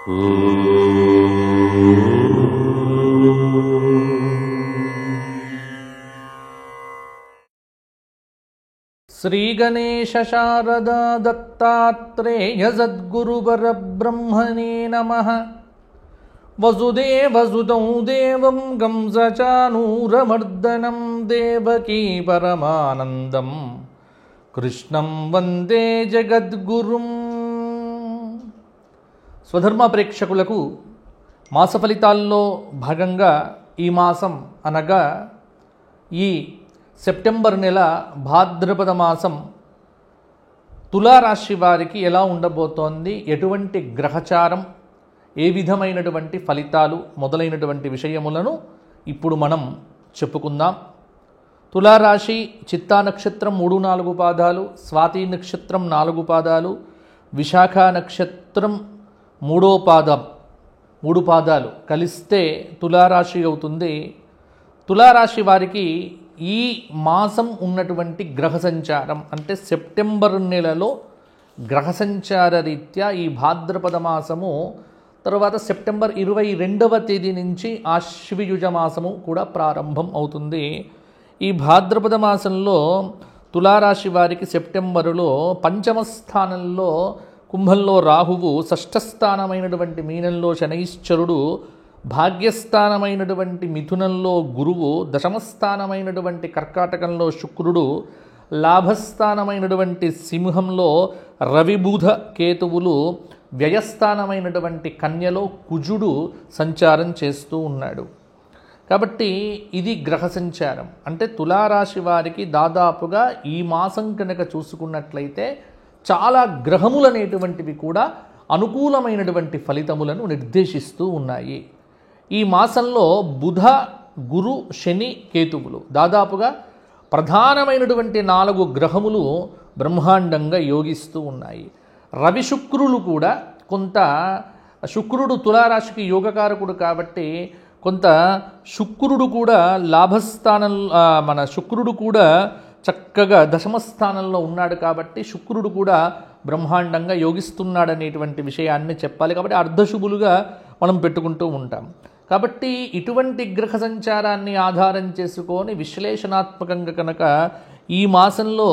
శ్రీ గణేశ శారదా దత్తాత్రేయ సద్గురువర బ్రహ్మణే నమః. వసుదేవసుతం దేవం కంసచానూరమర్దనం దేవకీ పరమానందం కృష్ణం వందే జగద్గురుం. స్వధర్మ ప్రేక్షకులకు మాస ఫలితాల్లో భాగంగా ఈ మాసం అనగా ఈ సెప్టెంబర్ నెల భాద్రపద మాసం తులారాశి వారికి ఎలా ఉండబోతోంది, ఎటువంటి గ్రహచారం, ఏ విధమైనటువంటి ఫలితాలు మొదలైనటువంటి విషయములను ఇప్పుడు మనం చెప్పుకుందాం. తులారాశి చిత్తా నక్షత్రం 3-4 పాదాలు, స్వాతి నక్షత్రం 4 పాదాలు, విశాఖ నక్షత్రం 3వ పాదం 3 పాదాలు కలిస్తే తులారాశి అవుతుంది. తులారాశి వారికి ఈ మాసం ఉన్నటువంటి గ్రహ సంచారం అంటే సెప్టెంబర్ నెలలో గ్రహ సంచార రీత్యా ఈ భాద్రపద మాసము తర్వాత సెప్టెంబర్ 22వ తేదీ నుంచి ఆశ్వయుజ మాసము కూడా ప్రారంభం అవుతుంది. ఈ భాద్రపద మాసంలో తులారాశి వారికి సెప్టెంబరులో పంచమ స్థానంలో కుంభంలో రాహువు, షష్ఠస్థానమైనటువంటి మీనంలో శనైశ్చరుడు, భాగ్యస్థానమైనటువంటి మిథునంలో గురువు, దశమస్థానమైనటువంటి కర్కాటకంలో శుక్రుడు, లాభస్థానమైనటువంటి సింహంలో రవి బుధ కేతువులు, వ్యయస్థానమైనటువంటి కన్యలో కుజుడు సంచారం చేస్తూ ఉన్నాడు. కాబట్టి ఇది గ్రహ సంచారం. అంటే తులారాశి వారికి దాదాపుగా ఈ మాసం కనుక చూసుకున్నట్లయితే చాలా గ్రహములు అనేటువంటివి కూడా అనుకూలమైనటువంటి ఫలితములను నిర్దేశిస్తూ ఉన్నాయి. ఈ మాసంలో బుధ, గురు, శని, కేతువులు దాదాపుగా ప్రధానమైనటువంటి 4 గ్రహములు బ్రహ్మాండంగా యోగిస్తూ ఉన్నాయి. రవి శుక్రులు కూడా కొంత, శుక్రుడు తులారాశికి యోగకారకుడు కాబట్టి కొంత శుక్రుడు కూడా లాభస్థానం, మన శుక్రుడు కూడా చక్కగా దశమస్థానంలో ఉన్నాడు కాబట్టి శుక్రుడు కూడా బ్రహ్మాండంగా యోగిస్తున్నాడనేటువంటి విషయాన్ని చెప్పాలి. కాబట్టి అర్ధశుభులుగా మనం పెట్టుకుంటూ ఉంటాం. కాబట్టి ఇటువంటి గ్రహ సంచారాన్ని ఆధారం చేసుకొని విశ్లేషణాత్మకంగా కనుక ఈ మాసంలో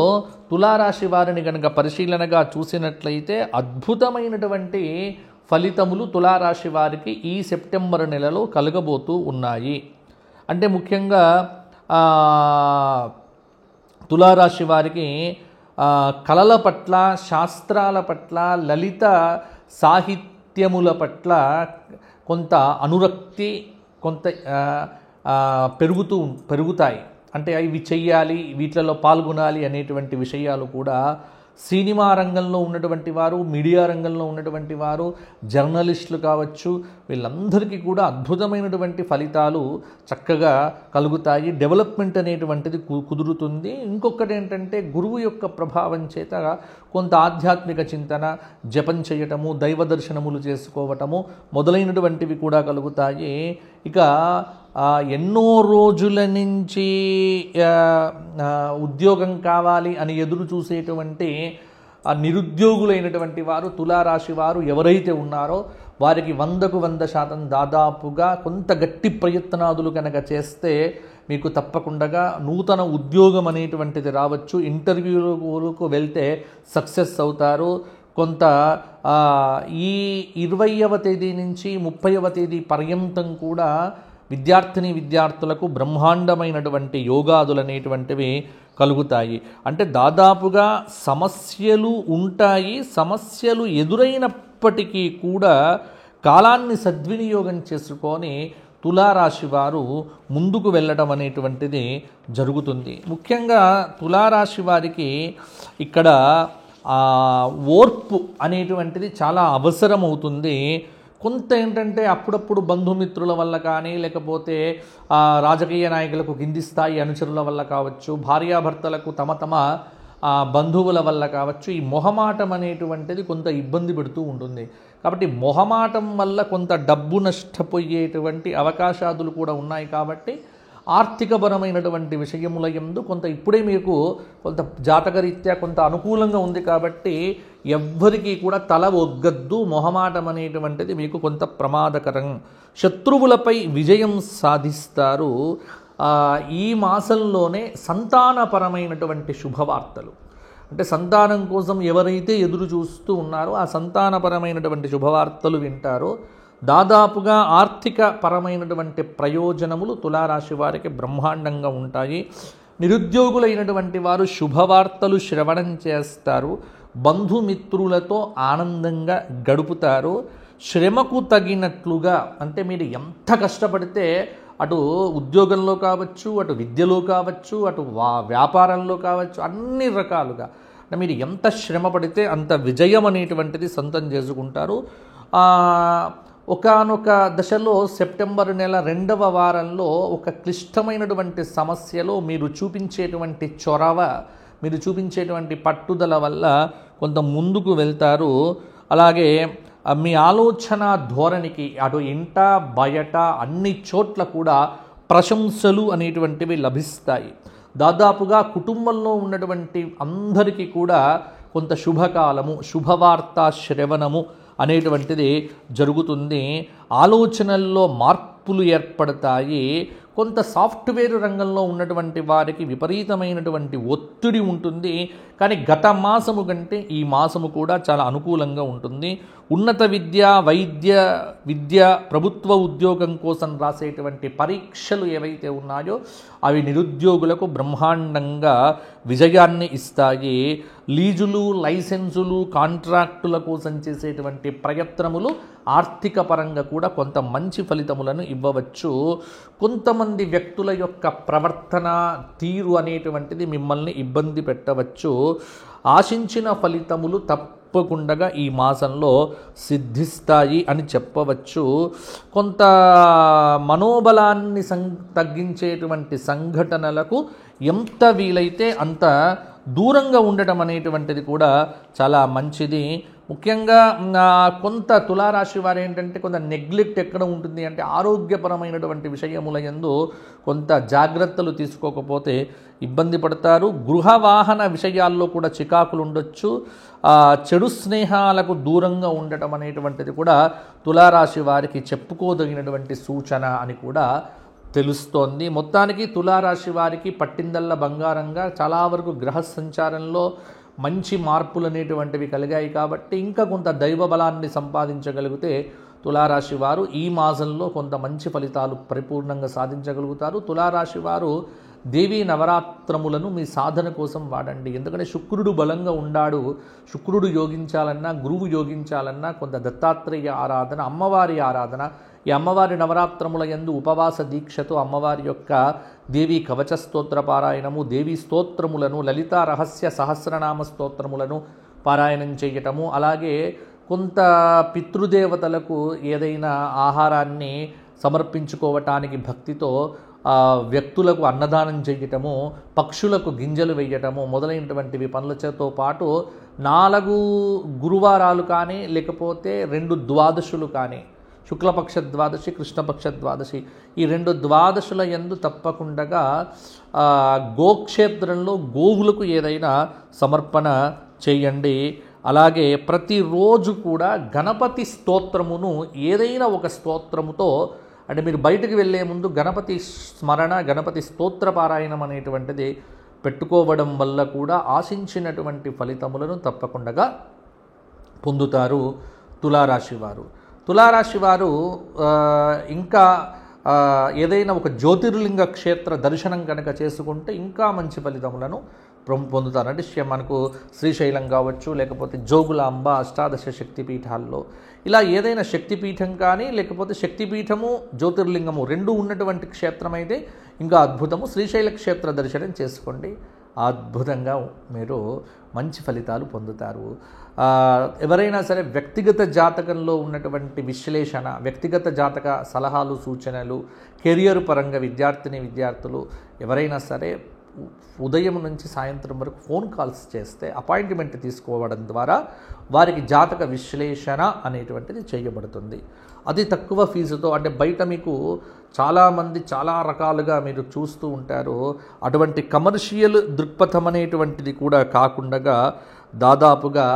తులారాశి వారిని కనుక పరిశీలనగా చూసినట్లయితే అద్భుతమైనటువంటి ఫలితములు తులారాశి వారికి ఈ సెప్టెంబర్ నెలలో కలగబోతూ ఉన్నాయి. అంటే ముఖ్యంగా తులారాశి వారికి కళల పట్ల, శాస్త్రాల పట్ల, లలిత సాహిత్యముల పట్ల కొంత అనురక్తి, కొంత పెరుగుతాయి. అంటే ఇవి చెయ్యాలి, వీటిలలో పాల్గొనాలి అనేటువంటి విషయాలు కూడా సినిమా రంగంలో ఉన్నటువంటి వారు, మీడియా రంగంలో ఉన్నటువంటి వారు, జర్నలిస్టులు కావచ్చు, వీళ్ళందరికీ కూడా అద్భుతమైనటువంటి ఫలితాలు చక్కగా కలుగుతాయి. డెవలప్మెంట్ అనేటువంటిది కుదురుతుంది. ఇంకొకటి ఏంటంటే గురువు యొక్క ప్రభావం చేత కొంత ఆధ్యాత్మిక చింతన, జపం చేయటము, దైవ దర్శనములు చేసుకోవటము మొదలైనటువంటివి కూడా కలుగుతాయి. ఇక ఎన్నో రోజుల నుంచి ఉద్యోగం కావాలి అని ఎదురు చూసేటువంటి నిరుద్యోగులైనటువంటి వారు, తులారాశి వారు ఎవరైతే ఉన్నారో వారికి 100కు 100% దాదాపుగా కొంత గట్టి ప్రయత్నాదులు కనుక చేస్తే మీకు తప్పకుండా నూతన ఉద్యోగం అనేటువంటిది రావచ్చు. ఇంటర్వ్యూలకు వెళ్తే సక్సెస్ అవుతారు. కొంత ఈ 20వ తేదీ నుంచి 30వ తేదీ పర్యంతం కూడా విద్యార్థులకు బ్రహ్మాండమైనటువంటి యోగాదులు అనేటువంటివి కలుగుతాయి. అంటే దాదాపుగా సమస్యలు ఉంటాయి. సమస్యలు ఎదురైనప్పటికీ కూడా కాలాన్ని సద్వినియోగం చేసుకొని తులారాశి వారు ముందుకు వెళ్ళడం అనేటువంటిది జరుగుతుంది. ముఖ్యంగా తులారాశి వారికి ఇక్కడ ఓర్పు అనేటువంటిది చాలా అవసరమవుతుంది. కొంత ఏంటంటే అప్పుడప్పుడు బంధుమిత్రుల వల్ల కానీ, లేకపోతే రాజకీయ నాయకులకు కింది స్థాయి అనుచరుల వల్ల కావచ్చు, భార్యాభర్తలకు తమ బంధువుల వల్ల కావచ్చు, ఈ మొహమాటం అనేటువంటిది కొంత ఇబ్బంది పెడుతూ ఉంటుంది. కాబట్టి మొహమాటం వల్ల కొంత డబ్బు నష్టపోయేటువంటి అవకాశాలు కూడా ఉన్నాయి. కాబట్టి ఆర్థికపరమైనటువంటి విషయముల యందు కొంత ఇప్పుడే మీకు కొంత జాతకరీత్యా కొంత అనుకూలంగా ఉంది కాబట్టి ఎవ్వరికీ కూడా తల ఒగ్గద్దు, మొహమాటం అనేటువంటిది మీకు కొంత ప్రమాదకరం. శత్రువులపై విజయం సాధిస్తారు. ఈ మాసంలోనే సంతానపరమైనటువంటి శుభవార్తలు, అంటే సంతానం కోసం ఎవరైతే ఎదురు చూస్తూ ఉన్నారో ఆ సంతానపరమైనటువంటి శుభవార్తలు వింటారో దాదాపుగా ఆర్థిక పరమైనటువంటి ప్రయోజనములు తులారాశి వారికి బ్రహ్మాండంగా ఉంటాయి. నిరుద్యోగులైనటువంటి వారు శుభవార్తలు శ్రవణం చేస్తారు. బంధుమిత్రులతో ఆనందంగా గడుపుతారు. శ్రమకు తగినట్లుగా, అంటే మీరు ఎంత కష్టపడితే అటు ఉద్యోగంలో కావచ్చు, అటు విద్యలో కావచ్చు, అటు వ్యాపారంలో కావచ్చు, అన్ని రకాలుగా అంటే మీరు ఎంత శ్రమ పడితే అంత విజయం అనేటువంటిది సొంతం చేసుకుంటారు. ఒకానొక దశలో సెప్టెంబర్ నెల 2వ వారంలో ఒక క్లిష్టమైనటువంటి సమస్యలో మీరు చూపించేటువంటి చొరవ, మీరు చూపించేటువంటి పట్టుదల వల్ల కొంత ముందుకు వెళ్తారు. అలాగే మీ ఆలోచన ధోరణికి అటు ఇంట బయట అన్ని చోట్ల కూడా ప్రశంసలు అనేటువంటివి లభిస్తాయి. దాదాపుగా కుటుంబంలో ఉన్నటువంటి అందరికీ కూడా కొంత శుభకాలము, శుభవార్త శ్రవణము అనేటువంటిది జరుగుతుంది. ఆలోచనల్లో మార్పులు ఏర్పడతాయి. కొంత సాఫ్ట్వేర్ రంగంలో ఉన్నటువంటి వారికి విపరీతమైనటువంటి ఒత్తిడి ఉంటుంది. కానీ గత మాసము కంటే ఈ మాసము కూడా చాలా అనుకూలంగా ఉంటుంది. ఉన్నత విద్య ప్రభుత్వ ఉద్యోగం కోసం రాసేటువంటి పరీక్షలు ఏవైతే ఉన్నాయో అవి నిరుద్యోగులకు బ్రహ్మాండంగా విజయాన్ని ఇస్తాయి. లీజులు, లైసెన్సులు, కాంట్రాక్టుల కోసం చేసేటువంటి ప్రయత్నములు ఆర్థిక పరంగా కూడా కొంత మంచి ఫలితములను ఇవ్వవచ్చు. కొంతమంది వ్యక్తుల యొక్క ప్రవర్తన తీరు అనేటువంటిది మిమ్మల్ని ఇబ్బంది పెట్టవచ్చు. ఆశించిన ఫలితములు తప్పకుండా ఈ మాసంలో సిద్ధిస్తాయి అని చెప్పవచ్చు. కొంత మనోబలాన్ని తగ్గించేటువంటి సంఘటనలకు ఎంత వీలైతే అంత దూరంగా ఉండటం అనేటువంటిది కూడా చాలా మంచిది. ముఖ్యంగా కొంత తులారాశి వారు ఏంటంటే కొంత నెగ్లెక్ట్ ఎక్కడ ఉంటుంది అంటే ఆరోగ్యపరమైనటువంటి విషయముల యందు కొంత జాగ్రత్తలు తీసుకోకపోతే ఇబ్బంది పడతారు. గృహ వాహన విషయాల్లో కూడా చికాకులు ఉండొచ్చు. చెడు స్నేహాలకు దూరంగా ఉండటం అనేటువంటిది కూడా తులారాశి వారికి చెప్పుకోదగినటువంటి సూచన అని కూడా తెలుస్తోంది. మొత్తానికి తులారాశి వారికి పట్టిందల్లా బంగారంగా చాలా వరకు గ్రహ సంచారంలో మంచి మార్పులు అనేటువంటివి కలిగాయి కాబట్టి ఇంకా కొంత దైవ బలాన్ని సంపాదించగలిగితే తులారాశి వారు ఈ మాసంలో కొంత మంచి ఫలితాలు పరిపూర్ణంగా సాధించగలుగుతారు. తులారాశి వారు దేవీ నవరాత్రములను మీ సాధన కోసం వాడండి. ఎందుకంటే శుక్రుడు బలంగా ఉన్నాడు. శుక్రుడు యోగించాలన్నా, గురువు యోగించాలన్నా కొంత దత్తాత్రేయ ఆరాధన, అమ్మవారి ఆరాధన, ఈ అమ్మవారి నవరాత్రముల యందు ఉపవాస దీక్షతో అమ్మవారి యొక్క దేవీ కవచ స్తోత్ర పారాయణము, దేవీ స్తోత్రములను, లలితా రహస్య సహస్రనామ స్తోత్రములను పారాయణం చేయటము, అలాగే కొంత పితృదేవతలకు ఏదైనా ఆహారాన్ని సమర్పించుకోవటానికి భక్తితో వ్యక్తులకు అన్నదానం చేయటము, పక్షులకు గింజలు వేయటము మొదలైనటువంటివి పనులతో పాటు 4 గురువారాలు కానీ లేకపోతే 2 ద్వాదశులు కానీ, శుక్లపక్ష ద్వాదశి, కృష్ణపక్ష ద్వాదశి, ఈ 2 ద్వాదశుల యందు తప్పకుండా గోక్షేత్రంలో గోవులకు ఏదైనా సమర్పణ చేయండి. అలాగే ప్రతిరోజు కూడా గణపతి స్తోత్రమును ఏదైనా ఒక స్తోత్రముతో, అంటే మీరు బయటకు వెళ్ళే ముందు గణపతి స్మరణ, గణపతి స్తోత్ర పారాయణం అనేటువంటిది పెట్టుకోవడం వల్ల కూడా ఆశించినటువంటి ఫలితములను తప్పకుండా పొందుతారు తులారాశి వారు. తులారాశి వారు ఇంకా ఏదైనా ఒక జ్యోతిర్లింగ క్షేత్ర దర్శనం కనుక చేసుకుంటే ఇంకా మంచి ఫలితములను పొందుతారు. అంటే మనకు శ్రీశైలం కావచ్చు, లేకపోతే జోగులాంబ అష్టాదశ శక్తిపీఠాల్లో ఇలా ఏదైనా శక్తిపీఠం కానీ లేకపోతే శక్తిపీఠము జ్యోతిర్లింగము 2 ఉన్నటువంటి క్షేత్రం అయితే ఇంకా అద్భుతము. శ్రీశైల క్షేత్ర దర్శనం చేసుకోండి, అద్భుతంగా మీరు మంచి ఫలితాలు పొందుతారు. ఎవరైనా సరే వ్యక్తిగత జాతకంలో ఉన్నటువంటి విశ్లేషణ, వ్యక్తిగత జాతక సలహాలు సూచనలు, కెరియర్ పరంగా విద్యార్థులు ఎవరైనా సరే ఉదయం నుంచి సాయంత్రం వరకు ఫోన్ కాల్స్ చేస్తే అపాయింట్మెంట్ తీసుకోవడం ద్వారా వారికి జాతక విశ్లేషణ అనేటువంటిది చేయబడుతుంది. అతి తక్కువ ఫీజుతో, అంటే బయట మీకు చాలామంది చాలా రకాలుగా మీరు చూస్తూ ఉంటారు, అటువంటి కమర్షియల్ దృక్పథం అనేటువంటిది కూడా కాకుండా దాదాపుగా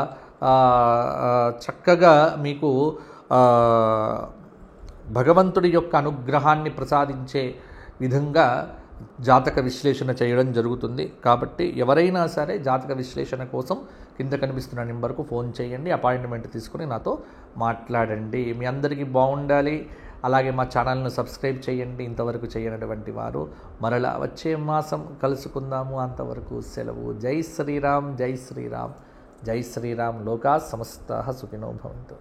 చక్కగా మీకు భగవంతుడి యొక్క అనుగ్రహాన్ని ప్రసాదించే విధంగా జాతక విశ్లేషణ చేయడం జరుగుతుంది. కాబట్టి ఎవరైనా సరే జాతక విశ్లేషణ కోసం కింద కనిపిస్తున్న నెంబర్కు ఫోన్ చేయండి, అపాయింట్మెంట్ తీసుకుని నాతో మాట్లాడండి. మీ అందరికీ బాగుండాలి. అలాగే మా ఛానల్ను సబ్స్క్రైబ్ చేయండి ఇంతవరకు చేయనటువంటి వారు. మరలా వచ్చే మాసం కలుసుకుందాము. అంతవరకు సెలవు. జై శ్రీరామ్, జై శ్రీరామ్, జై శ్రీరామ్. లోకా సమస్తాః సుఖినో భవంతు.